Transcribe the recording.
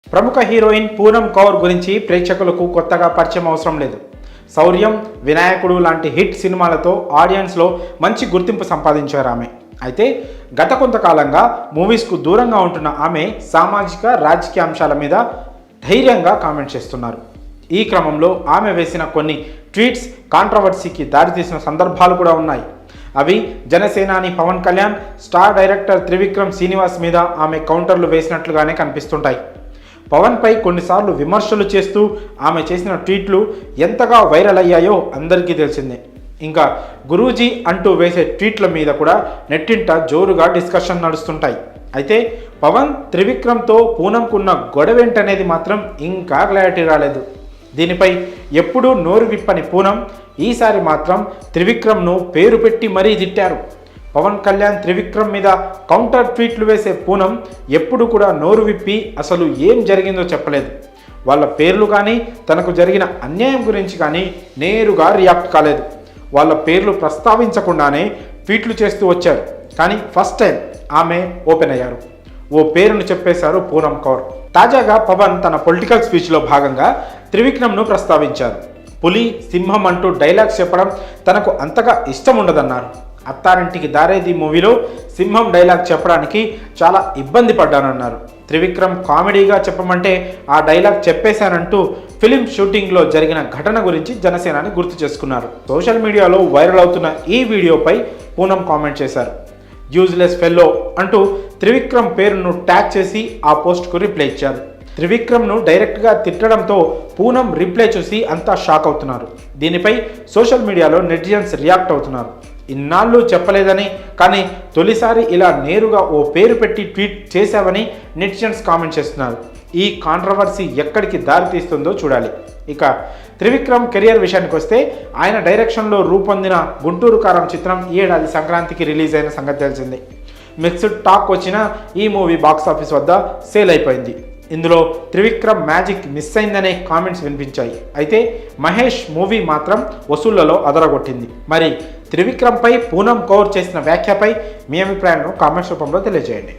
ప్రముఖ హీరోయిన్ పూనమ్ కౌర్ గురించి ప్రేక్షకులకు కొత్తగా పరిచయం అవసరం లేదు. శౌర్యం, వినాయకుడు లాంటి హిట్ సినిమాలతో ఆడియన్స్లో మంచి గుర్తింపు సంపాదించారు ఆమె. అయితే గత కొంతకాలంగా మూవీస్కు దూరంగా ఉంటున్న ఆమె సామాజిక రాజకీయ అంశాల మీద ధైర్యంగా కామెంట్ చేస్తున్నారు. ఈ క్రమంలో ఆమె వేసిన కొన్ని ట్వీట్స్ కాంట్రవర్సీకి దారితీసిన సందర్భాలు కూడా ఉన్నాయి. అవి జనసేనాని పవన్ కళ్యాణ్, స్టార్ డైరెక్టర్ త్రివిక్రమ్ శ్రీనివాస్ మీద ఆమె కౌంటర్లు వేసినట్లుగానే కనిపిస్తుంటాయి. పవన్పై కొన్నిసార్లు విమర్శలు చేస్తూ ఆమె చేసిన ట్వీట్లు ఎంతగా వైరల్ అయ్యాయో అందరికీ తెలిసిందే. ఇంకా గురూజీ అంటూ వేసే ట్వీట్ల మీద కూడా నెట్టింట జోరుగా డిస్కషన్ నడుస్తుంటాయి. అయితే పవన్ త్రివిక్రమ్తో పూనంకున్న గొడవేంటనేది మాత్రం ఇంకా క్లారిటీ రాలేదు. దీనిపై ఎప్పుడూ నోరు విప్పని పూనం ఈసారి మాత్రం త్రివిక్రమ్ను పేరు పెట్టి మరీ తిట్టారు. పవన్ కళ్యాణ్ త్రివిక్రమ్ మీద కౌంటర్ ట్వీట్లు వేసే పూనం ఎప్పుడు కూడా నోరు విప్పి అసలు ఏం జరిగిందో చెప్పలేదు. వాళ్ళ పేర్లు కానీ తనకు జరిగిన అన్యాయం గురించి కానీ నేరుగా రియాక్ట్ కాలేదు. వాళ్ళ పేర్లు ప్రస్తావించకుండానే ట్వీట్లు చేస్తూ వచ్చారు. కానీ ఫస్ట్ టైం ఆమె ఓపెన్ అయ్యారు. ఓ పేరును చెప్పేశారు పూనమ్ కౌర్. తాజాగా పవన్ తన పొలిటికల్ స్పీచ్లో భాగంగా త్రివిక్రమ్ను ప్రస్తావించారు. పులి, సింహం అంటూ డైలాగ్స్ చెప్పడం తనకు అంతగా ఇష్టం ఉండదన్నారు. అత్తారింటికి దారేది మూవీలో సింహం డైలాగ్ చెప్పడానికి చాలా ఇబ్బంది పడ్డానన్నారు. త్రివిక్రమ్ కామెడీగా చెప్పమంటే ఆ డైలాగ్ చెప్పేశానంటూ ఫిలిం షూటింగ్లో జరిగిన ఘటన గురించి జనసేనాని గుర్తు చేసుకున్నారు. సోషల్ మీడియాలో వైరల్ అవుతున్న ఈ వీడియోపై పూనం కామెంట్ చేశారు. యూజ్లెస్ ఫెల్లో అంటూ త్రివిక్రమ్ పేరును ట్యాగ్ చేసి ఆ పోస్ట్కు రిప్లై ఇచ్చారు. త్రివిక్రమ్ను డైరెక్ట్గా తిట్టడంతో పూనం రిప్లై చూసి అంతా షాక్ అవుతున్నారు. దీనిపై సోషల్ మీడియాలో నెటిజన్స్ రియాక్ట్ అవుతున్నారు. ఇన్నాళ్ళు చెప్పలేదని, కానీ తొలిసారి ఇలా నేరుగా ఓ పేరు పెట్టి ట్వీట్ చేశావని నెటిజన్స్ కామెంట్ చేస్తున్నారు. ఈ కాంట్రవర్సీ ఎక్కడికి దారితీస్తుందో చూడాలి. ఇక త్రివిక్రమ్ కెరియర్ విషయానికి వస్తే ఆయన డైరెక్షన్లో రూపొందిన గుంటూరు కారం చిత్రం ఈ ఏడాది సంక్రాంతికి రిలీజ్ అయిన సంగతి తెలిసిందే. మిక్స్డ్ టాక్ వచ్చిన ఈ మూవీ బాక్సాఫీస్ వద్ద సేల్ అయిపోయింది. ఇందులో త్రివిక్రమ్ మ్యాజిక్ మిస్ అయిందనే కామెంట్స్ వినిపించాయి. అయితే మహేష్ మూవీ మాత్రం వసూళ్లలో అదరగొట్టింది. మరి త్రివిక్రమ్పై పూనమ్ కౌర్ చేసిన వ్యాఖ్యపై మీ అభిప్రాయాలను కామెంట్స్ రూపంలో తెలియజేయండి.